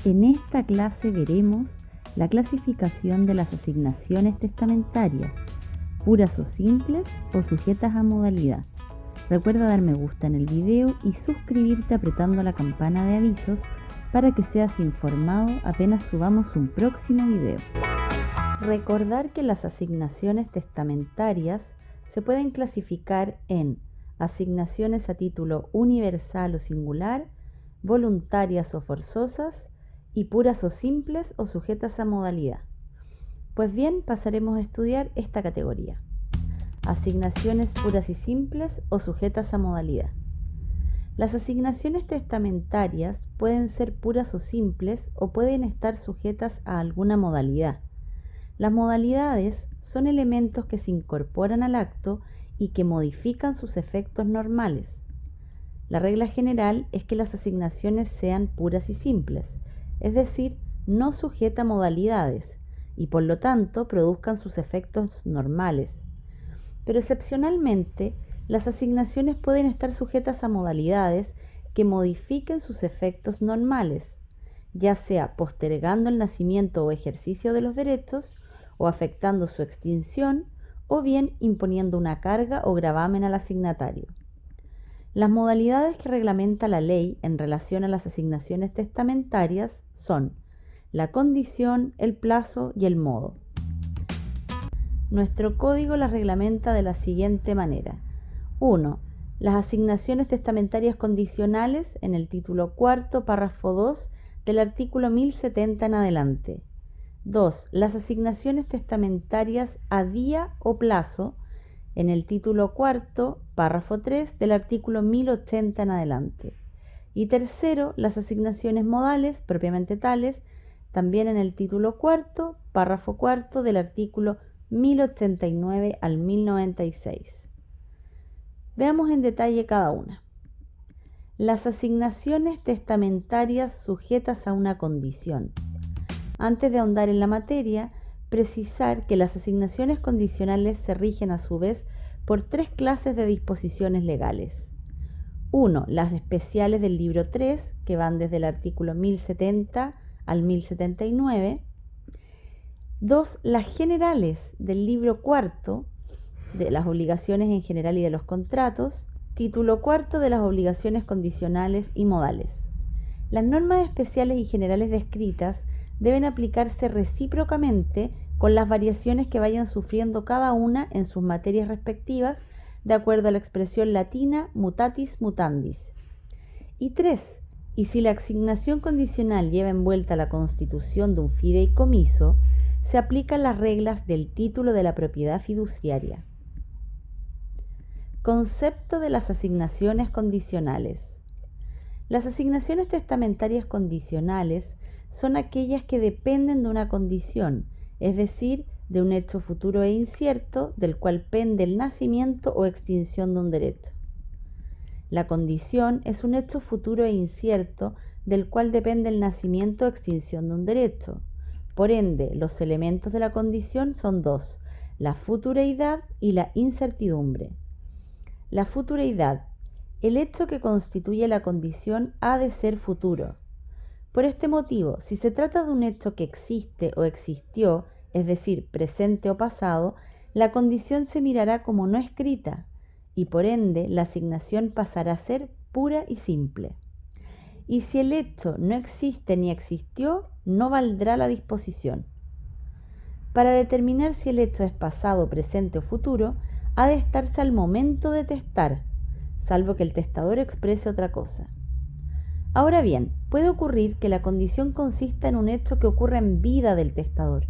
En esta clase veremos la clasificación de las asignaciones testamentarias, puras o simples o sujetas a modalidad. Recuerda dar me gusta en el video y suscribirte apretando la campana de avisos para que seas informado apenas subamos un próximo video. Recordar que las asignaciones testamentarias se pueden clasificar en asignaciones a título universal o singular, voluntarias o forzosas, y puras o simples o sujetas a modalidad. Pues bien, pasaremos a estudiar esta categoría. Asignaciones puras y simples o sujetas a modalidad. Las asignaciones testamentarias pueden ser puras o simples o pueden estar sujetas a alguna modalidad. Las modalidades son elementos que se incorporan al acto y que modifican sus efectos normales. La regla general es que las asignaciones sean puras y simples, es decir, no sujeta a modalidades y por lo tanto produzcan sus efectos normales. Pero excepcionalmente, las asignaciones pueden estar sujetas a modalidades que modifiquen sus efectos normales, ya sea postergando el nacimiento o ejercicio de los derechos, o afectando su extinción, o bien imponiendo una carga o gravamen al asignatario. Las modalidades que reglamenta la ley en relación a las asignaciones testamentarias son la condición, el plazo y el modo. Nuestro código las reglamenta de la siguiente manera. 1. Las asignaciones testamentarias condicionales en el título cuarto, párrafo 2 del artículo 1070 en adelante. 2. Las asignaciones testamentarias a día o plazo en el título cuarto, párrafo 3 del artículo 1080 en adelante. Y tercero, las asignaciones modales propiamente tales, también en el título cuarto, párrafo cuarto del artículo 1089 al 1096. Veamos en detalle cada una. Las asignaciones testamentarias sujetas a una condición. Antes de ahondar en la materia, precisar que las asignaciones condicionales se rigen a su vez por tres clases de disposiciones legales. 1. Las especiales del libro 3, que van desde el artículo 1070 al 1079. 2. Las generales del libro 4, de las obligaciones en general y de los contratos. Título 4 de las obligaciones condicionales y modales. Las normas especiales y generales descritas deben aplicarse recíprocamente con las variaciones que vayan sufriendo cada una en sus materias respectivas, de acuerdo a la expresión latina mutatis mutandis. Y 3. Y si la asignación condicional lleva envuelta la constitución de un fideicomiso, se aplican las reglas del título de la propiedad fiduciaria. Concepto de las asignaciones condicionales. Las asignaciones testamentarias condicionales son aquellas que dependen de una condición, es decir, de un hecho futuro e incierto del cual pende el nacimiento o extinción de un derecho. La condición es un hecho futuro e incierto del cual depende el nacimiento o extinción de un derecho. Por ende, los elementos de la condición son dos: la futureidad y la incertidumbre. La futureidad. El hecho que constituye la condición ha de ser futuro. Por este motivo, si se trata de un hecho que existe o existió, es decir, presente o pasado, la condición se mirará como no escrita y por ende la asignación pasará a ser pura y simple. Y si el hecho no existe ni existió, no valdrá la disposición. Para determinar si el hecho es pasado, presente o futuro, ha de estarse al momento de testar, salvo que el testador exprese otra cosa. Ahora bien, puede ocurrir que la condición consista en un hecho que ocurra en vida del testador,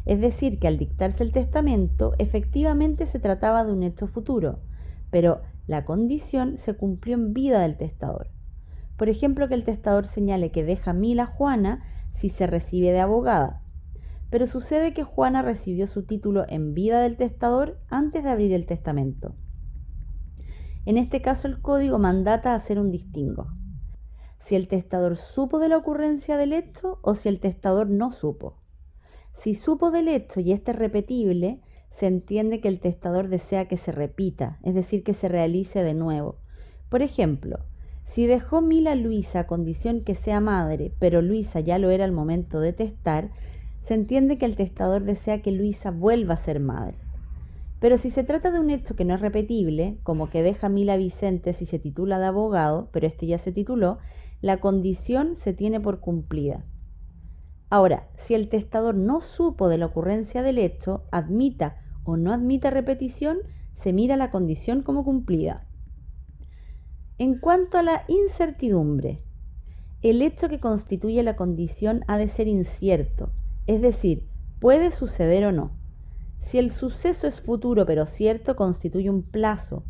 es decir, que al dictarse el testamento, efectivamente se trataba de un hecho futuro, pero la condición se cumplió en vida del testador. Por ejemplo, que el testador señale que deja 1000 a Juana si se recibe de abogada, pero sucede que Juana recibió su título en vida del testador antes de abrir el testamento. En este caso, el código mandata hacer un distingo: si el testador supo de la ocurrencia del hecho o si el testador no supo. Si supo del hecho y este es repetible, se entiende que el testador desea que se repita, es decir, que se realice de nuevo. Por ejemplo, Si dejó Mila a Luisa a condición que sea madre, pero Luisa ya lo era al momento de testar, se entiende que el testador desea que Luisa vuelva a ser madre. Pero si se trata de un hecho que no es repetible, como que deja a Mila a Vicente si se titula de abogado, pero este ya se tituló, la condición se tiene por cumplida. Ahora, si el testador no supo de la ocurrencia del hecho, admita o no admita repetición, se mira la condición como cumplida. En cuanto a la incertidumbre, el hecho que constituye la condición ha de ser incierto, es decir, puede suceder o no. Si el suceso es futuro pero cierto, constituye un plazo.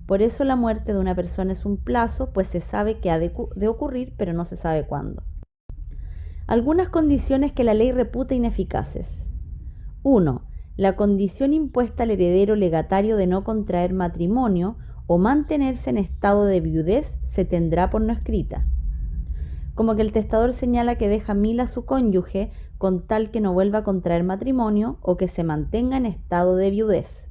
Por eso la muerte de una persona es un plazo, pues se sabe que ha de ocurrir, pero no se sabe cuándo. Algunas condiciones que la ley reputa ineficaces. 1. La condición impuesta al heredero legatario de no contraer matrimonio o mantenerse en estado de viudez se tendrá por no escrita. Como que el testador señala que deja Mila a su cónyuge con tal que no vuelva a contraer matrimonio o que se mantenga en estado de viudez.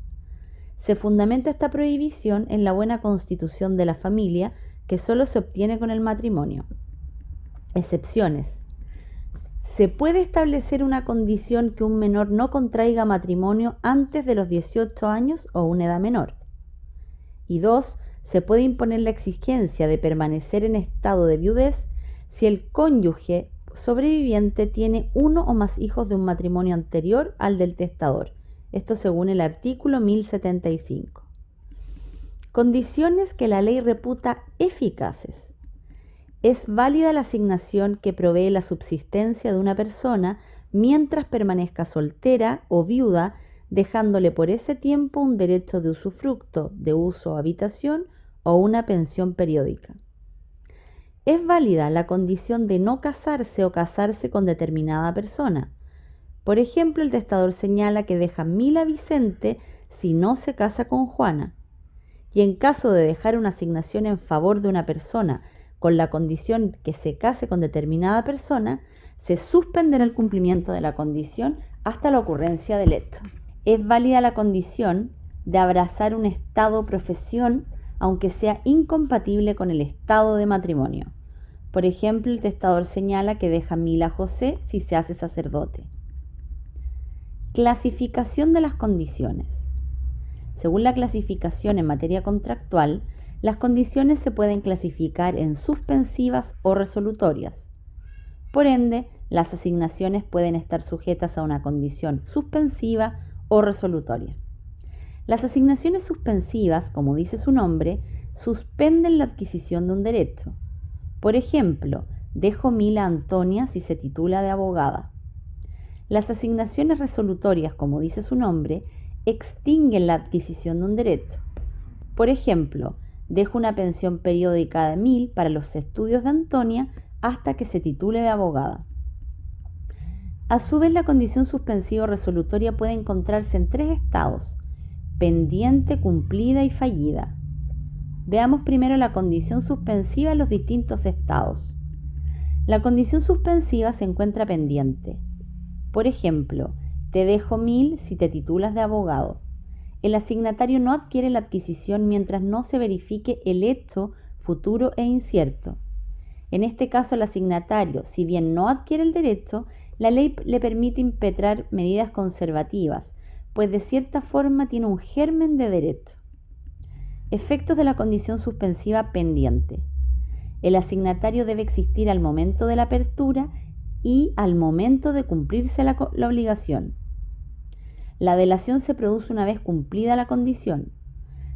Se fundamenta esta prohibición en la buena constitución de la familia, que solo se obtiene con el matrimonio. Excepciones. Se puede establecer una condición que un menor no contraiga matrimonio antes de los 18 años o una edad menor. Y 2. Se puede imponer la exigencia de permanecer en estado de viudez si el cónyuge sobreviviente tiene uno o más hijos de un matrimonio anterior al del testador. Esto según el artículo 1075. Condiciones que la ley reputa eficaces. Es válida la asignación que provee la subsistencia de una persona mientras permanezca soltera o viuda, dejándole por ese tiempo un derecho de usufructo, de uso o habitación o una pensión periódica. Es válida la condición de no casarse o casarse con determinada persona. Por ejemplo, el testador señala que deja Mila a Vicente si no se casa con Juana. Y en caso de dejar una asignación en favor de una persona con la condición que se case con determinada persona, se suspenderá el cumplimiento de la condición hasta la ocurrencia del hecho. Es válida la condición de abrazar un estado o profesión, aunque sea incompatible con el estado de matrimonio. Por ejemplo, el testador señala que deja Mila a José si se hace sacerdote. Clasificación de las condiciones. Según la clasificación en materia contractual, las condiciones se pueden clasificar en suspensivas o resolutorias. Por ende, las asignaciones pueden estar sujetas a una condición suspensiva o resolutoria. Las asignaciones suspensivas, como dice su nombre, suspenden la adquisición de un derecho. Por ejemplo, dejo Mila a Antonia si se titula de abogada. Las asignaciones resolutorias, como dice su nombre, extinguen la adquisición de un derecho. Por ejemplo, dejo una pensión periódica de 1.000 para los estudios de Antonia hasta que se titule de abogada. A su vez, la condición suspensiva o resolutoria puede encontrarse en 3 estados: pendiente, cumplida y fallida. Veamos primero la condición suspensiva en los distintos estados. La condición suspensiva se encuentra pendiente. Por ejemplo, te dejo 1.000 si te titulas de abogado. El asignatario no adquiere la adquisición mientras no se verifique el hecho futuro e incierto. En este caso, el asignatario, si bien no adquiere el derecho, la ley le permite impetrar medidas conservativas, pues de cierta forma tiene un germen de derecho. Efectos de la condición suspensiva pendiente. El asignatario debe existir al momento de la apertura y al momento de cumplirse la obligación. La delación se produce una vez cumplida la condición.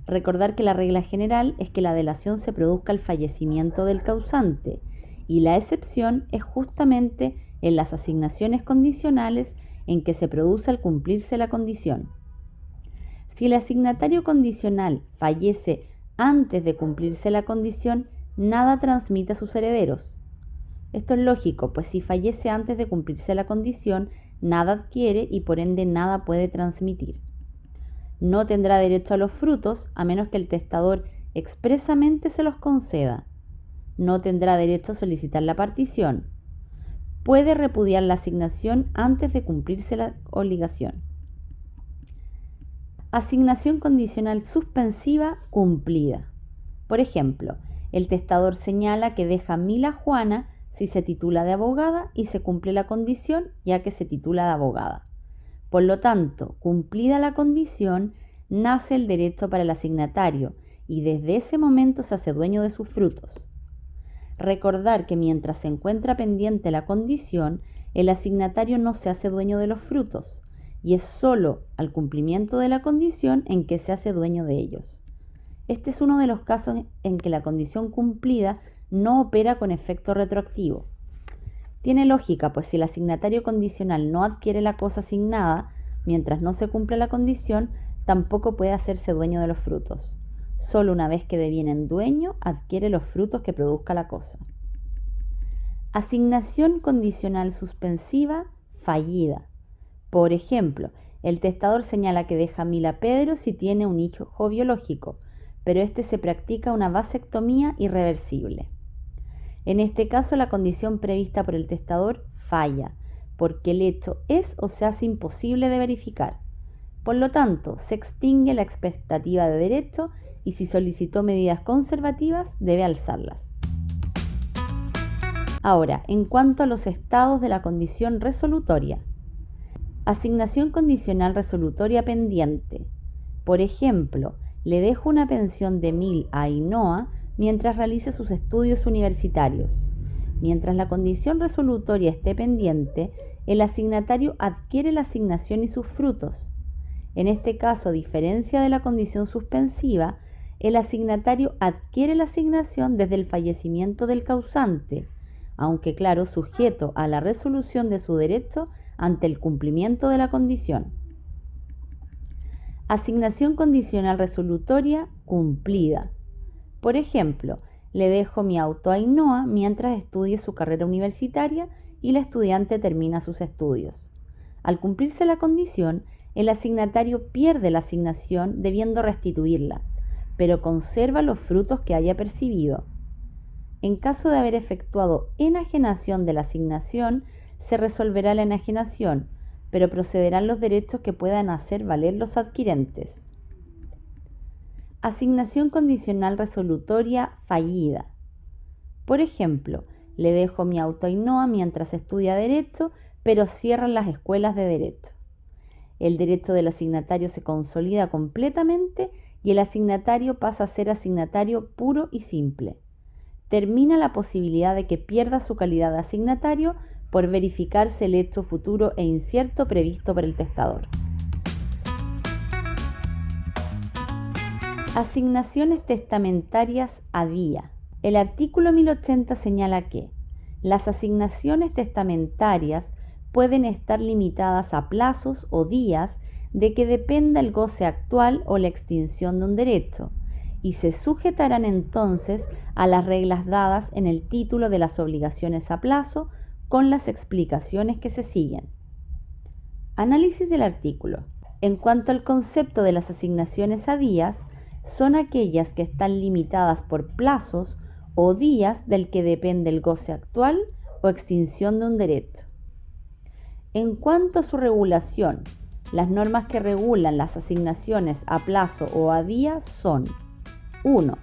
Recordar que la regla general es que la delación se produzca al fallecimiento del causante y la excepción es justamente en las asignaciones condicionales en que se produce al cumplirse la condición. Si el asignatario condicional fallece antes de cumplirse la condición, nada transmite a sus herederos. Esto es lógico, pues si fallece antes de cumplirse la condición, nada adquiere y por ende nada puede transmitir. No tendrá derecho a los frutos a menos que el testador expresamente se los conceda. No tendrá derecho a solicitar la partición. Puede repudiar la asignación antes de cumplirse la obligación. Asignación condicional suspensiva cumplida. Por ejemplo, El testador señala que deja 1000 a Juana si se titula de abogada y se cumple la condición ya que se titula de abogada. Por lo tanto, cumplida la condición, nace el derecho para el asignatario y desde ese momento se hace dueño de sus frutos. Recordar que mientras se encuentra pendiente la condición, el asignatario no se hace dueño de los frutos y es solo al cumplimiento de la condición en que se hace dueño de ellos. Este es uno de los casos en que la condición cumplida no opera con efecto retroactivo. Tiene lógica, pues si el asignatario condicional no adquiere la cosa asignada, mientras no se cumple la condición, tampoco puede hacerse dueño de los frutos. Solo una vez que devienen dueño, adquiere los frutos que produzca la cosa. Asignación condicional suspensiva fallida. Por ejemplo, el testador señala que deja 1000 a Pedro si tiene un hijo biológico, pero este se practica una vasectomía irreversible. En este caso, la condición prevista por el testador falla, porque el hecho es o se hace imposible de verificar. Por lo tanto, se extingue la expectativa de derecho y si solicitó medidas conservativas, debe alzarlas. Ahora, en cuanto a los estados de la condición resolutoria. Asignación condicional resolutoria pendiente. Por ejemplo, le dejo una pensión de 1000 a Ainhoa mientras realice sus estudios universitarios. Mientras la condición resolutoria esté pendiente, el asignatario adquiere la asignación y sus frutos. En este caso, a diferencia de la condición suspensiva, el asignatario adquiere la asignación desde el fallecimiento del causante, aunque claro, sujeto a la resolución de su derecho ante el cumplimiento de la condición. Asignación condicional resolutoria cumplida. Por ejemplo, le dejo mi auto a Ainhoa mientras estudie su carrera universitaria y la estudiante termina sus estudios. Al cumplirse la condición, el asignatario pierde la asignación debiendo restituirla, pero conserva los frutos que haya percibido. En caso de haber efectuado enajenación de la asignación, se resolverá la enajenación, pero procederán los derechos que puedan hacer valer los adquirentes. Asignación condicional resolutoria fallida. Por ejemplo, le dejo mi auto a Ainhoa mientras estudia Derecho, pero cierran las escuelas de Derecho. El derecho del asignatario se consolida completamente y el asignatario pasa a ser asignatario puro y simple. Termina la posibilidad de que pierda su calidad de asignatario por verificarse el hecho futuro e incierto previsto por el testador. Asignaciones testamentarias a día. El artículo 1080 señala que las asignaciones testamentarias pueden estar limitadas a plazos o días de que dependa el goce actual o la extinción de un derecho, y se sujetarán entonces a las reglas dadas en el título de las obligaciones a plazo con las explicaciones que se siguen. Análisis del artículo. En cuanto al concepto de las asignaciones a días, son aquellas que están limitadas por plazos o días del que depende el goce actual o extinción de un derecho. En cuanto a su regulación, las normas que regulan las asignaciones a plazo o a día son 1.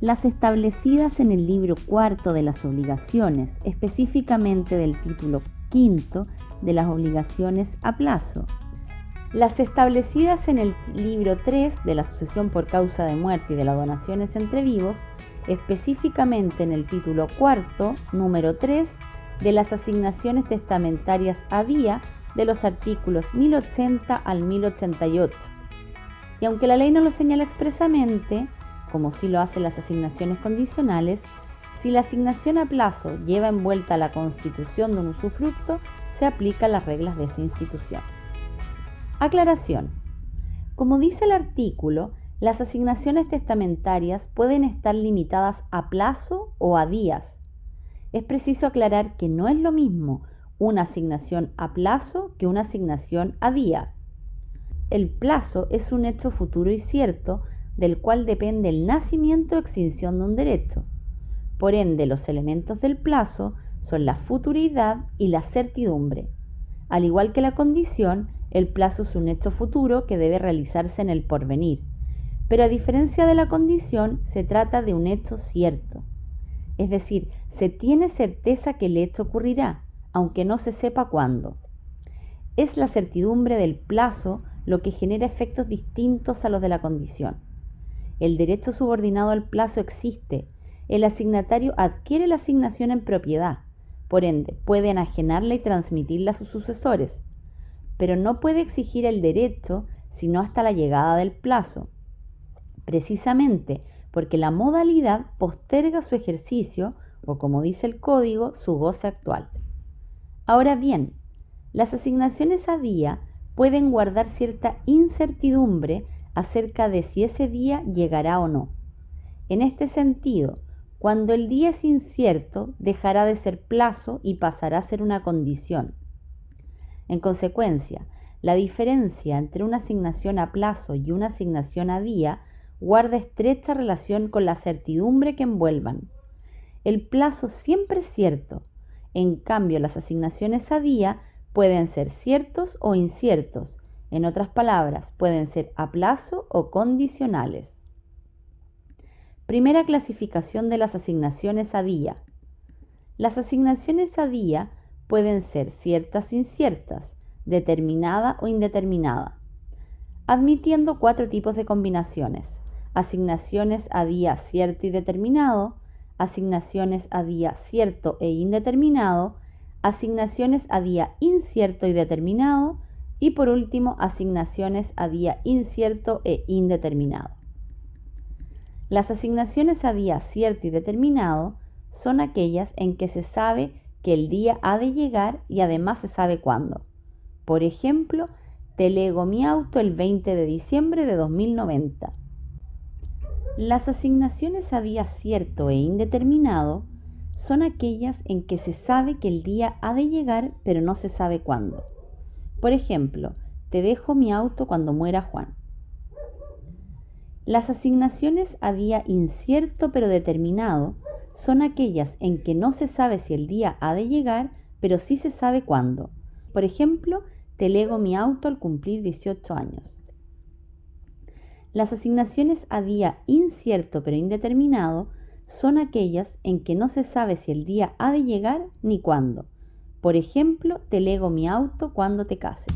Las establecidas en el libro cuarto de las obligaciones, específicamente del título quinto de las obligaciones a plazo. Las establecidas en el libro 3 de la sucesión por causa de muerte y de las donaciones entre vivos, específicamente en el título cuarto, número 3, de las asignaciones testamentarias a día de los artículos 1080 al 1088. Y aunque la ley no lo señala expresamente, como sí lo hacen las asignaciones condicionales, si la asignación a plazo lleva envuelta la constitución de un usufructo, se aplican las reglas de esa institución. Aclaración. Como dice el artículo, las asignaciones testamentarias pueden estar limitadas a plazo o a días. Es preciso aclarar que no es lo mismo una asignación a plazo que una asignación a día. El plazo es un hecho futuro y cierto del cual depende el nacimiento o extinción de un derecho. Por ende, los elementos del plazo son la futuridad y la certidumbre. Al igual que la condición, el plazo es un hecho futuro que debe realizarse en el porvenir, Pero a diferencia de la condición, se trata de un hecho cierto. Es decir, se tiene certeza que el hecho ocurrirá, aunque no se sepa cuándo. Es la certidumbre del plazo lo que genera efectos distintos a los de la condición. El derecho subordinado al plazo existe. El asignatario adquiere la asignación en propiedad. Por ende, puede enajenarla y transmitirla a sus sucesores, pero no puede exigir el derecho sino hasta la llegada del plazo, precisamente porque la modalidad posterga su ejercicio o, como dice el código, su goce actual. Ahora bien, las asignaciones a día pueden guardar cierta incertidumbre acerca de si ese día llegará o no. En este sentido, cuando el día es incierto, dejará de ser plazo y pasará a ser una condición. En consecuencia, la diferencia entre una asignación a plazo y una asignación a día guarda estrecha relación con la certidumbre que envuelvan. El plazo siempre es cierto, en cambio las asignaciones a día pueden ser ciertos o inciertos, en otras palabras, pueden ser a plazo o condicionales. Primera clasificación de las asignaciones a día. Las asignaciones a día pueden ser ciertas o inciertas, determinada o indeterminada, admitiendo 4 tipos de combinaciones: asignaciones a día cierto y determinado, asignaciones a día cierto e indeterminado, asignaciones a día incierto y determinado, y por último, asignaciones a día incierto e indeterminado. Las asignaciones a día cierto y determinado son aquellas en que se sabe que el día ha de llegar y además se sabe cuándo. Por ejemplo, te lego mi auto el 20 de diciembre de 2090. Las asignaciones a día cierto e indeterminado son aquellas en que se sabe que el día ha de llegar pero no se sabe cuándo. Por ejemplo, te dejo mi auto cuando muera Juan. Las asignaciones a día incierto pero determinado son aquellas en que no se sabe si el día ha de llegar, pero sí se sabe cuándo. Por ejemplo, te lego mi auto al cumplir 18 años. Las asignaciones a día incierto pero indeterminado son aquellas en que no se sabe si el día ha de llegar ni cuándo. Por ejemplo, te lego mi auto cuando te cases.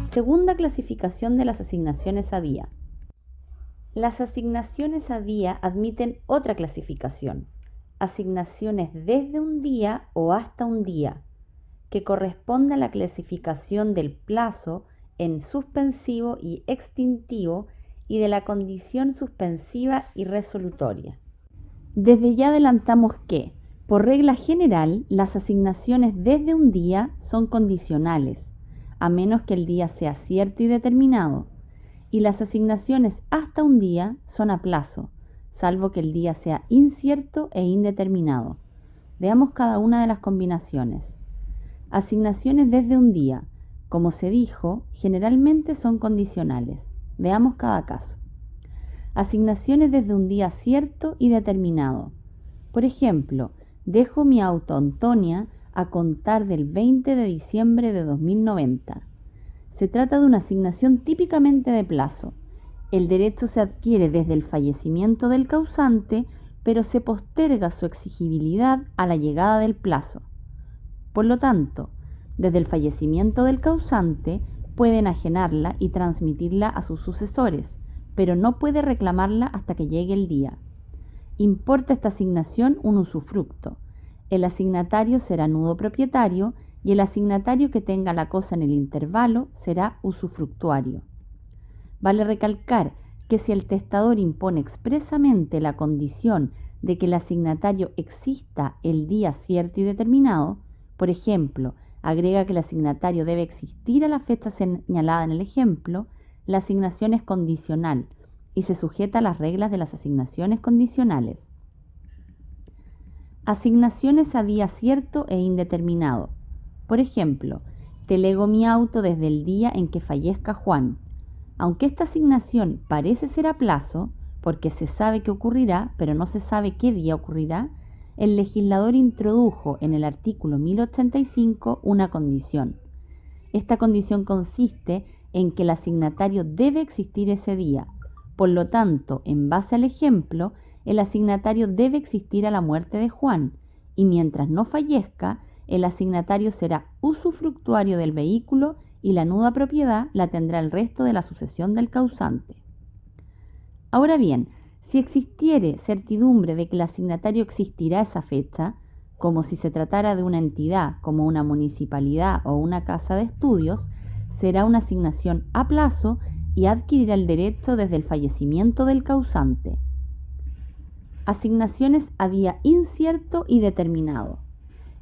Segunda clasificación de las asignaciones a día. Las asignaciones a día admiten otra clasificación: asignaciones desde un día o hasta un día, que corresponde a la clasificación del plazo en suspensivo y extintivo y de la condición suspensiva y resolutoria. Desde ya adelantamos que, por regla general, las asignaciones desde un día son condicionales, a menos que el día sea cierto y determinado, y las asignaciones hasta un día son a plazo, salvo que el día sea incierto e indeterminado. Veamos cada una de las combinaciones. Asignaciones desde un día, como se dijo, generalmente son condicionales. Veamos cada caso. Asignaciones desde un día cierto y determinado. Por ejemplo, dejo mi auto a Antonia a contar del 20 de diciembre de 2090. Se trata de una asignación típicamente de plazo. El derecho se adquiere desde el fallecimiento del causante, pero se posterga su exigibilidad a la llegada del plazo. Por lo tanto, desde el fallecimiento del causante puede enajenarla y transmitirla a sus sucesores, pero no puede reclamarla hasta que llegue el día. Importa esta asignación un usufructo. El asignatario será nudo propietario y el asignatario que tenga la cosa en el intervalo será usufructuario. Vale recalcar que si el testador impone expresamente la condición de que el asignatario exista el día cierto y determinado, por ejemplo, agrega que el asignatario debe existir a la fecha señalada en el ejemplo, la asignación es condicional y se sujeta a las reglas de las asignaciones condicionales. Asignaciones a día cierto e indeterminado. Por ejemplo, te lego mi auto desde el día en que fallezca Juan. Aunque esta asignación parece ser a plazo, porque se sabe que ocurrirá, pero no se sabe qué día ocurrirá, el legislador introdujo en el artículo 1085 una condición. Esta condición consiste en que el asignatario debe existir ese día. Por lo tanto, en base al ejemplo, el asignatario debe existir a la muerte de Juan, y mientras no fallezca, el asignatario será usufructuario del vehículo y la nuda propiedad la tendrá el resto de la sucesión del causante. Ahora bien, si existiere certidumbre de que el asignatario existirá a esa fecha, como si se tratara de una entidad como una municipalidad o una casa de estudios, será una asignación a plazo y adquirirá el derecho desde el fallecimiento del causante. Asignaciones a día incierto y determinado.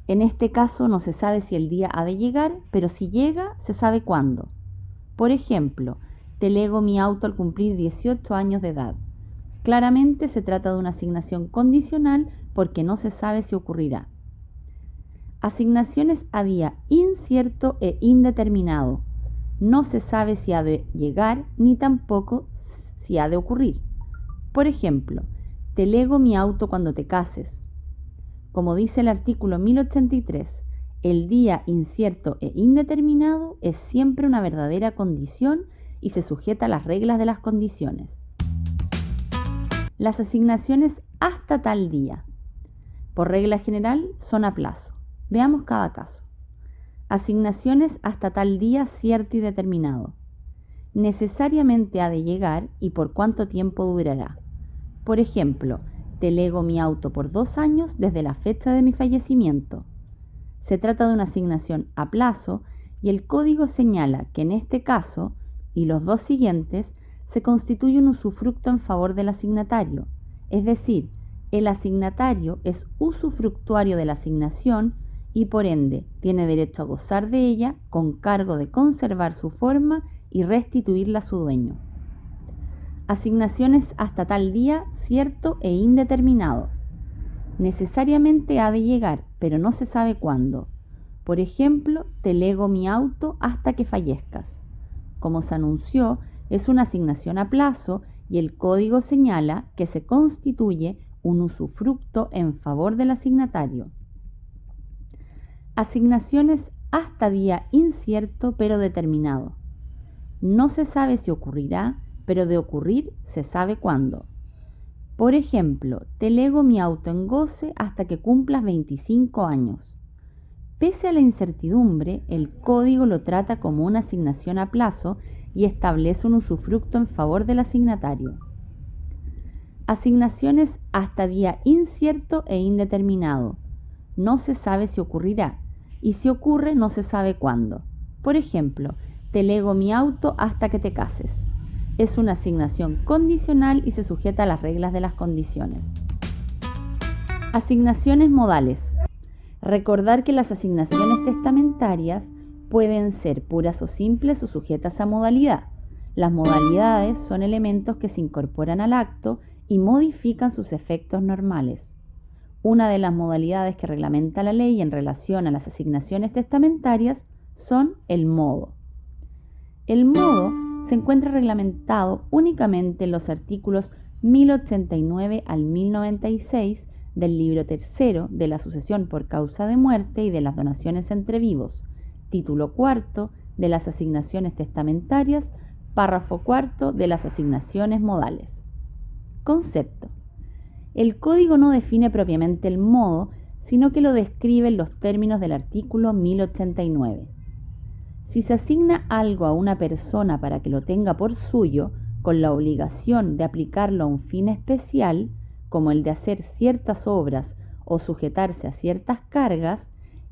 En este caso no se sabe si el día ha de llegar, pero si llega, se sabe cuándo. Por ejemplo, te lego mi auto al cumplir 18 años de edad. Claramente se trata de una asignación condicional porque no se sabe si ocurrirá. Asignaciones a día incierto e indeterminado. No se sabe si ha de llegar ni tampoco si ha de ocurrir. Por ejemplo, te lego mi auto cuando te cases. Como dice el artículo 1083, el día incierto e indeterminado es siempre una verdadera condición y se sujeta a las reglas de las condiciones. Las asignaciones hasta tal día, por regla general, son a plazo. Veamos cada caso. Asignaciones hasta tal día cierto y determinado. Necesariamente ha de llegar y por cuánto tiempo durará. Por ejemplo, te lego mi auto por 2 años desde la fecha de mi fallecimiento. Se trata de una asignación a plazo y el código señala que en este caso y los dos siguientes se constituye un usufructo en favor del asignatario, es decir, el asignatario es usufructuario de la asignación y por ende tiene derecho a gozar de ella con cargo de conservar su forma y restituirla a su dueño. Asignaciones hasta tal día cierto e indeterminado. Necesariamente ha de llegar, pero no se sabe cuándo. Por ejemplo, te lego mi auto hasta que fallezcas. Como se anunció, es una asignación a plazo y el código señala que se constituye un usufructo en favor del asignatario. Asignaciones hasta día incierto pero determinado. No se sabe si ocurrirá, pero de ocurrir se sabe cuándo. Por ejemplo, te lego mi auto en goce hasta que cumplas 25 años. Pese a la incertidumbre, el código lo trata como una asignación a plazo y establece un usufructo en favor del asignatario. Asignaciones hasta día incierto e indeterminado. No se sabe si ocurrirá, y si ocurre no se sabe cuándo. Por ejemplo, te lego mi auto hasta que te cases. Es una asignación condicional y se sujeta a las reglas de las condiciones. Asignaciones modales. Recordar que las asignaciones testamentarias pueden ser puras o simples o sujetas a modalidad. Las modalidades son elementos que se incorporan al acto y modifican sus efectos normales. Una de las modalidades que reglamenta la ley en relación a las asignaciones testamentarias son el modo. El modo se encuentra reglamentado únicamente en los artículos 1089 al 1096 del libro tercero de la sucesión por causa de muerte y de las donaciones entre vivos, título cuarto de las asignaciones testamentarias, párrafo cuarto de las asignaciones modales. Concepto. El código no define propiamente el modo, sino que lo describe en los términos del artículo 1089. Si se asigna algo a una persona para que lo tenga por suyo, con la obligación de aplicarlo a un fin especial, como el de hacer ciertas obras o sujetarse a ciertas cargas,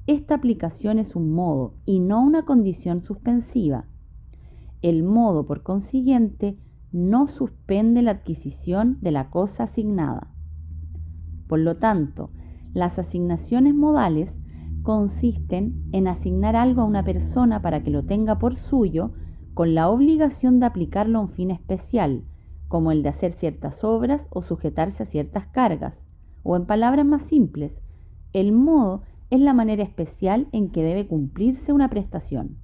esta aplicación es un modo y no una condición suspensiva. El modo, por consiguiente, no suspende la adquisición de la cosa asignada. Por lo tanto, las asignaciones modales consisten en asignar algo a una persona para que lo tenga por suyo con la obligación de aplicarlo a un fin especial, como el de hacer ciertas obras o sujetarse a ciertas cargas, o en palabras más simples, el modo es la manera especial en que debe cumplirse una prestación.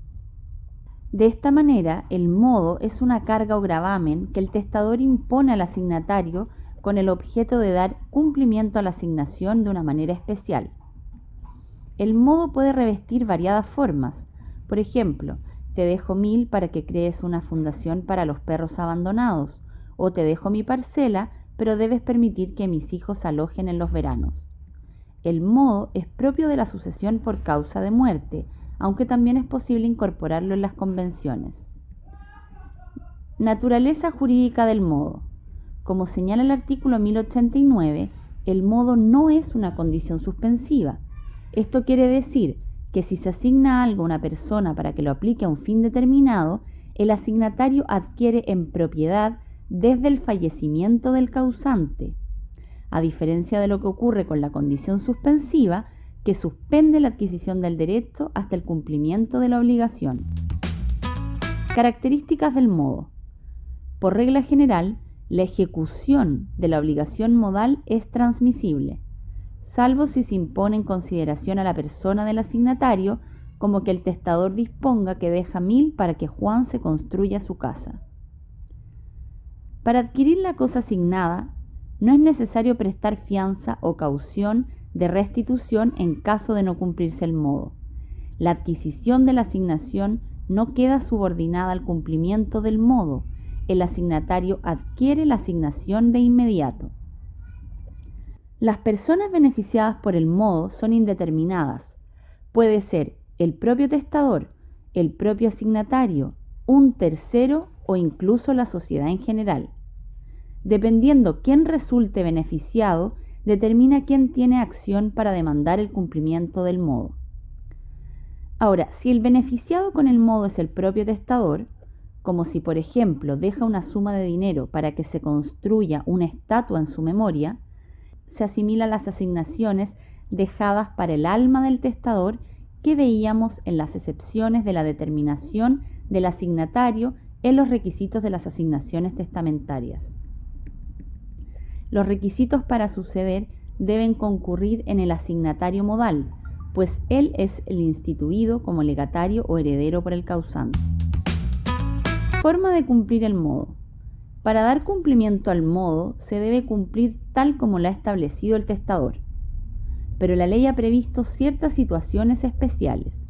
De esta manera, el modo es una carga o gravamen que el testador impone al asignatario con el objeto de dar cumplimiento a la asignación de una manera especial. El modo puede revestir variadas formas. Por ejemplo, te dejo 1000 para que crees una fundación para los perros abandonados, o te dejo mi parcela, pero debes permitir que mis hijos se alojen en los veranos. El modo es propio de la sucesión por causa de muerte, aunque también es posible incorporarlo en las convenciones. Naturaleza jurídica del modo. Como señala el artículo 1089, el modo no es una condición suspensiva. Esto quiere decir que si se asigna algo a una persona para que lo aplique a un fin determinado, el asignatario adquiere en propiedad desde el fallecimiento del causante, a diferencia de lo que ocurre con la condición suspensiva, que suspende la adquisición del derecho hasta el cumplimiento de la obligación. Características del modo. Por regla general, la ejecución de la obligación modal es transmisible, salvo si se impone en consideración a la persona del asignatario, como que el testador disponga que deja 1000 para que Juan se construya su casa. Para adquirir la cosa asignada, no es necesario prestar fianza o caución de restitución en caso de no cumplirse el modo. La adquisición de la asignación no queda subordinada al cumplimiento del modo. El asignatario adquiere la asignación de inmediato. Las personas beneficiadas por el modo son indeterminadas. Puede ser el propio testador, el propio asignatario, un tercero o incluso la sociedad en general. Dependiendo quién resulte beneficiado, determina quién tiene acción para demandar el cumplimiento del modo. Ahora, si el beneficiado con el modo es el propio testador, como si por ejemplo deja una suma de dinero para que se construya una estatua en su memoria, se asimila a las asignaciones dejadas para el alma del testador que veíamos en las excepciones de la determinación del asignatario en los requisitos de las asignaciones testamentarias. Los requisitos para suceder deben concurrir en el asignatario modal, pues él es el instituido como legatario o heredero por el causante. Forma de cumplir el modo. Para dar cumplimiento al modo se debe cumplir tal como lo ha establecido el testador, pero la ley ha previsto ciertas situaciones especiales.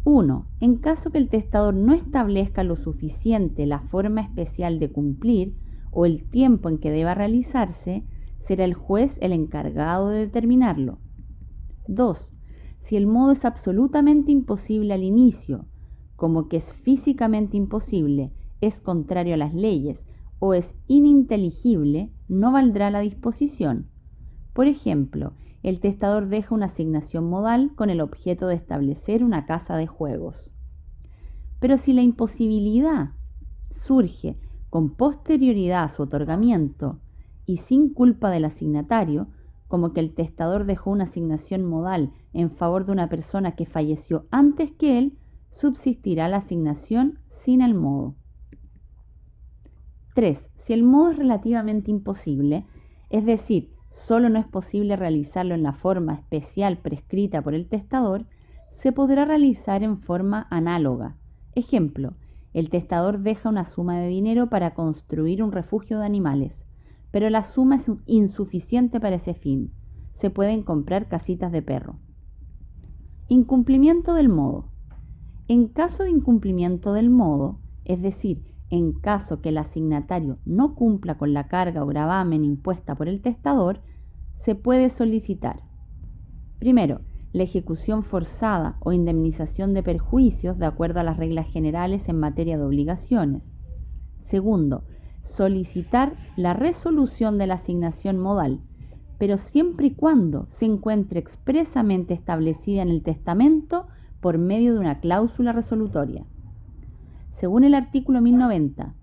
1. En caso que el testador no establezca lo suficiente la forma especial de cumplir o el tiempo en que deba realizarse, será el juez el encargado de determinarlo. 2. Si el modo es absolutamente imposible al inicio, como que es físicamente imposible, es contrario a las leyes o es ininteligible, no valdrá la disposición. Por ejemplo, el testador deja una asignación modal con el objeto de establecer una casa de juegos. Pero si la imposibilidad surge con posterioridad a su otorgamiento y sin culpa del asignatario, como que el testador dejó una asignación modal en favor de una persona que falleció antes que él, subsistirá la asignación sin el modo. 3. Si el modo es relativamente imposible, es decir, solo no es posible realizarlo en la forma especial prescrita por el testador, se podrá realizar en forma análoga. Ejemplo, el testador deja una suma de dinero para construir un refugio de animales, pero la suma es insuficiente para ese fin. Se pueden comprar casitas de perro. Incumplimiento del modo. En caso de incumplimiento del modo, es decir, en caso que el asignatario no cumpla con la carga o gravamen impuesta por el testador, se puede solicitar: primero, la ejecución forzada o indemnización de perjuicios de acuerdo a las reglas generales en materia de obligaciones. Segundo, solicitar la resolución de la asignación modal, pero siempre y cuando se encuentre expresamente establecida en el testamento por medio de una cláusula resolutoria. Según el artículo 1090,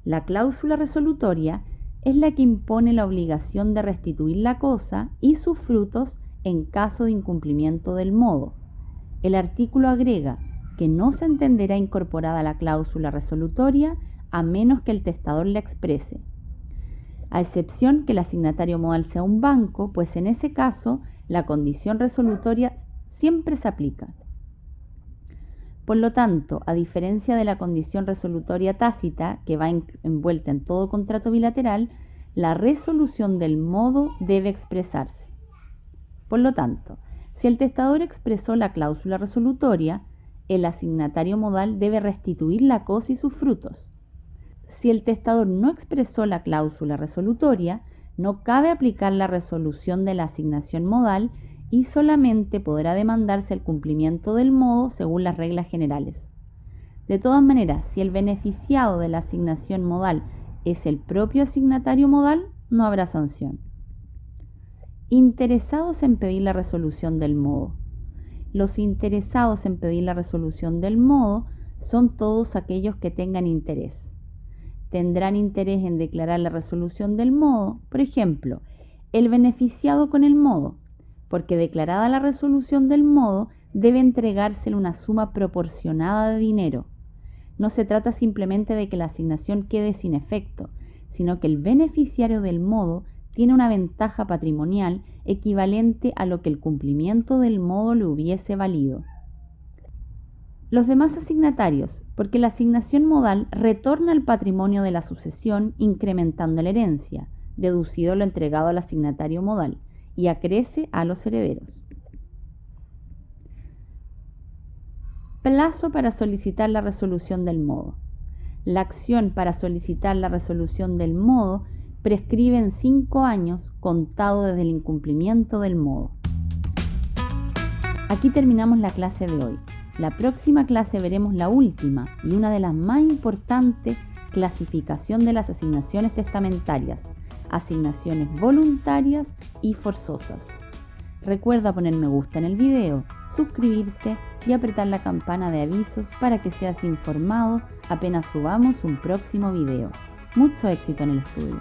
la cláusula resolutoria es la que impone la obligación de restituir la cosa y sus frutos en caso de incumplimiento del modo. El artículo agrega que no se entenderá incorporada la cláusula resolutoria a menos que el testador la exprese, a excepción que el asignatario modal sea un banco, pues en ese caso la condición resolutoria siempre se aplica. Por lo tanto, a diferencia de la condición resolutoria tácita, que va envuelta en todo contrato bilateral, la resolución del modo debe expresarse. Por lo tanto, si el testador expresó la cláusula resolutoria, el asignatario modal debe restituir la cosa y sus frutos. Si el testador no expresó la cláusula resolutoria, no cabe aplicar la resolución de la asignación modal y solamente podrá demandarse el cumplimiento del modo según las reglas generales. De todas maneras, si el beneficiado de la asignación modal es el propio asignatario modal, no habrá sanción. Interesados en pedir la resolución del modo. Los interesados en pedir la resolución del modo son todos aquellos que tengan interés. Tendrán interés en declarar la resolución del modo, por ejemplo, el beneficiado con el modo, porque declarada la resolución del modo, debe entregársele una suma proporcionada de dinero. No se trata simplemente de que la asignación quede sin efecto, sino que el beneficiario del modo tiene una ventaja patrimonial equivalente a lo que el cumplimiento del modo le hubiese valido. Los demás asignatarios, porque la asignación modal retorna al patrimonio de la sucesión incrementando la herencia, deducido lo entregado al asignatario modal, y acrece a los herederos. Plazo para solicitar la resolución del modo. La acción para solicitar la resolución del modo prescribe en 5 años contado desde el incumplimiento del modo. Aquí terminamos la clase de hoy. La próxima clase veremos la última y una de las más importantes, clasificación de las asignaciones testamentarias, asignaciones voluntarias y forzosas. Recuerda poner me gusta en el video, suscribirte y apretar la campana de avisos para que seas informado apenas subamos un próximo video. Mucho éxito en el estudio.